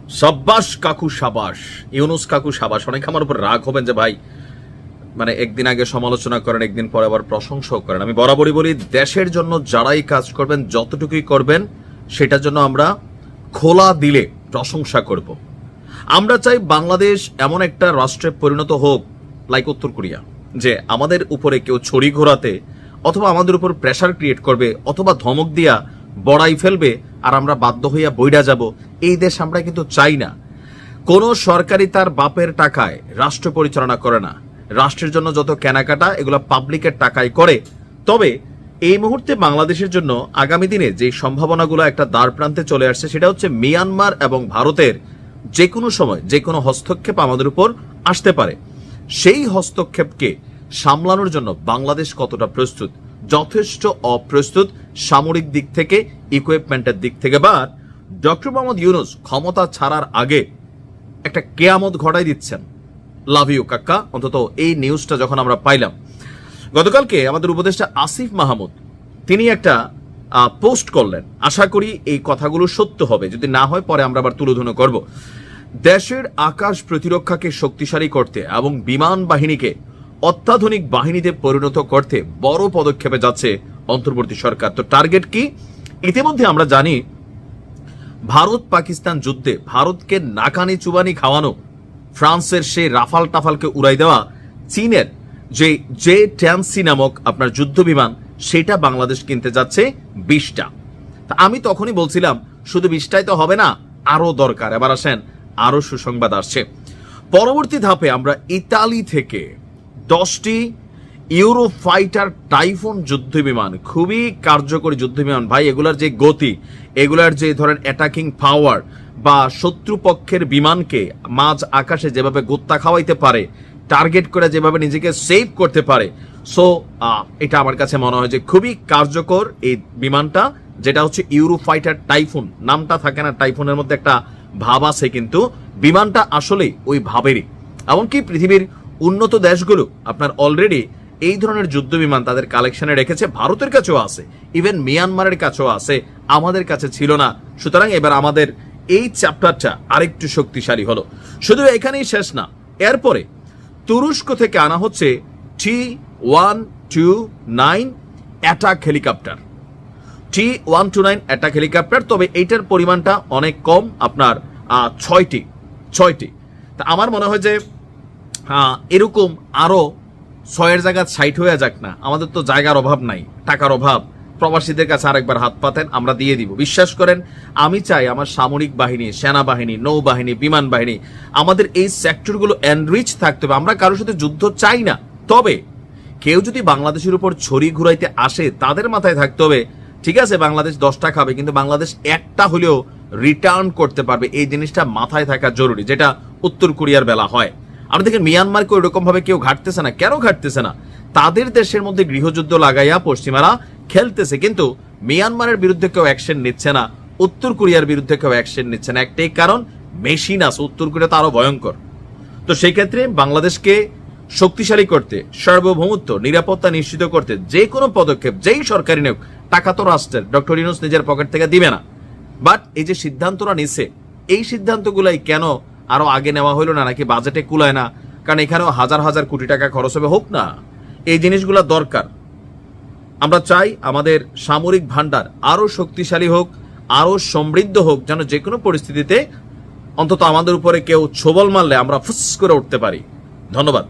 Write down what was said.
সাব্বাস কাকু সাবাস, ইউনুস কাকু সাবাস। অনেক আমার উপর রাগ হবেন যে ভাই মানে একদিন আগে সমালোচনা করেন, একদিন পরে আবার প্রশংসাও করেন। আমি বরাবরই বলি, দেশের জন্য যারাই কাজ করবেন, যতটুকুই করবেন, সেটার জন্য আমরা খোলা দিলে প্রশংসা করব। আমরা চাই বাংলাদেশ এমন একটা রাষ্ট্রে পরিণত হোক লাইক উত্তর কোরিয়া, যে আমাদের উপরে কেউ ছড়ি ঘোরাতে অথবা আমাদের উপর প্রেসার ক্রিয়েট করবে অথবা ধমক দিয়া বড়াই ফেলবে আর আমরা বাধ্য হইয়া বইরা যাব। এই দেশ আমরা কিন্তু চাই না। কোন সরকারি তার বাপের টাকায় রাষ্ট্র পরিচালনা করে না। রাষ্ট্রের জন্য যত কেনাকাটা এগুলো পাবলিকের টাকায় করে। তবে এই মুহূর্তে বাংলাদেশের জন্য আগামী দিনে যে সম্ভাবনাগুলো একটা দ্বার প্রান্তে চলে আসছে, সেটা হচ্ছে মিয়ানমার এবং ভারতের যে কোনো সময় যে কোনো হস্তক্ষেপ আমাদের উপর আসতে পারে। সেই হস্তক্ষেপকে সামলানোর জন্য বাংলাদেশ কতটা প্রস্তুত? যথেষ্ট অপ্রস্তুত সামরিক দিক থেকে, ইকুইপমেন্টের দিক থেকে। বা ডক্টর মোহাম্মদ ইউনুস ক্ষমতা ছাড়ার আগে একটা কেয়ামত ঘটাই দিচ্ছেন। লাভ ইউ কাকা। অন্তত এই নিউজটা যখন আমরা পাইলাম গতকালকে, আমাদের উপদেষ্টা আসিফ মাহমুদ তিনি একটা পোস্ট করলেন। আশা করি এই কথাগুলো সত্য হবে, যদি না হয় পরে আমরা আবার তুলোধুনো করব। দেশের আকাশ প্রতিরক্ষাকে শক্তিশালী করতে এবং বিমান বাহিনীকে অত্যাধুনিক বাহিনীতে পরিণত করতে বড় পদক্ষেপে যাচ্ছে অন্তর্বর্তী সরকার। তো টার্গেট কি? ইতিমধ্যে আমরা জানি ভারত পাকিস্তান যুদ্ধে ভারতকে নাকানি চুবানি খাওয়ানো, ফ্রান্সের সেই রাফাল টাফালকে উড়াই দেওয়া, চীনের যে জে-10C নামক আপনার যুদ্ধ বিমান, সেটা বাংলাদেশ কিনতে যাচ্ছে 20টা। তা আমি তখনই বলছিলাম শুধু 20টাই তো হবে না, আরো দরকার। এবার আসেন, আরো সুসংবাদ আসছে। পরবর্তী ধাপে আমরা ইতালি থেকে 10টি ইউরোফাইটার টাইফুন যুদ্ধ বিমান, খুবই কার্যকরী যুদ্ধ বিমান ভাই। এগুলার যে গতি, এগুলার যে ধরেন অ্যাটাকিং পাওয়ার, বা শত্রুপক্ষের বিমানকে মাঝ আকাশে যেভাবে গোত্তা খাওয়াইতে পারে, টার্গেট করে যেভাবে নিজেকে সেভ করতে পারে, সো এটা আমার কাছে মনে হয় যে খুবই কার্যকর এই বিমানটা, যেটা হচ্ছে ইউরোফাইটার টাইফুন। নামটা থাকে না, টাইফুনের মধ্যে একটা ভাব আছে, কিন্তু বিমানটা আসলে ওই ভাবেরই। এমনকি পৃথিবীর উন্নত দেশগুলো আপনার অলরেডি এই ধরনের যুদ্ধ বিমান তাদের কালেকশনে রেখেছে। ভারতের কাছেও আছে, ইভেন মিয়ানমারের কাছেও আছে, আমাদের কাছে ছিল না। সুতরাং এবার আমাদের এই চ্যাপ্টারটা আরেকটু শক্তিশালী হলো। শুধু এখানেই শেষ না, এরপরে তুরস্ক থেকে আনা হচ্ছে T-129 attack helicopter. T-129 attack helicopter, তবে এইটার পরিমাণটা অনেক কম, আপনার 6টি। তা আমার মনে হয় যে এরকম আরো 6-এর জায়গা 60 হয়ে যাক না। আমাদের তো জায়গার অভাব নাই, টাকার অভাব। প্রবাসীদের কাছে আরেকবার হাত পাতেন, আমরা দিয়ে দিব। বিশ্বাস করেন, আমি চাই আমার সামরিক বাহিনী, সেনাবাহিনী, নৌবাহিনী, বিমান বাহিনী, আমাদের এই সেক্টরগুলো এনরিচ থাকতে হবে। আমরা কারোর সাথে যুদ্ধ চাই না, তবে কেউ যদি বাংলাদেশের উপর ছড়ি ঘুরাইতে আসে, তাদের মাথায় থাকতে হবে ঠিক আছে বাংলাদেশ 10টা খাবে, কিন্তু বাংলাদেশ একটা হলেও রিটার্ন করতে পারবে। এই জিনিসটা মাথায় থাকা জরুরি, যেটা উত্তর কোরিয়ার বেলা হয়। আপনি দেখেন মিয়ানমারকে ওইরকম ভাবে কেউ ঘাটতেছে না। কেন ঘাটতেছে না? তাদের দেশের মধ্যে গৃহযুদ্ধ লাগাইয়া পশ্চিমারা খেলতেছে, কিন্তু মিয়ানমারের বিরুদ্ধে কেউ অ্যাকশন নিচ্ছে না, উত্তর কোরিয়ার বিরুদ্ধে কেউ অ্যাকশন নিচ্ছে না। একটাই কারণ, মেশিন আছে। উত্তর কোরিয়া তো আরো ভয়ঙ্কর। তো সেই ক্ষেত্রে বাংলাদেশকে শক্তিশালী করতে, সার্বভৌমত্ব, নিরাপত্তা নিশ্চিত করতে যে কোনো পদক্ষেপ যেই সরকারি নেক, টাকা তো রাষ্ট্রের, ডক্টর ইউনূস নিজের পকেট থেকে দিবে না। বাট এই যে সিদ্ধান্তরা নিছে, এই সিদ্ধান্তগুলাই কেন আরো আগে নেওয়া হইলো না? নাকি বাজেটে কুলায় না? কারণ এখানেও হাজার হাজার কোটি টাকা খরচ হবে। হোক না, এই জিনিসগুলো দরকার। আমরা চাই আমাদের সামরিক ভান্ডার আরো শক্তিশালী হোক, আরো সমৃদ্ধ হোক, যেন যে কোনো পরিস্থিতিতে অন্তত আমাদের উপরে কেউ ছোবল মারলে আমরা ফুস করে উঠতে পারি। ধন্যবাদ।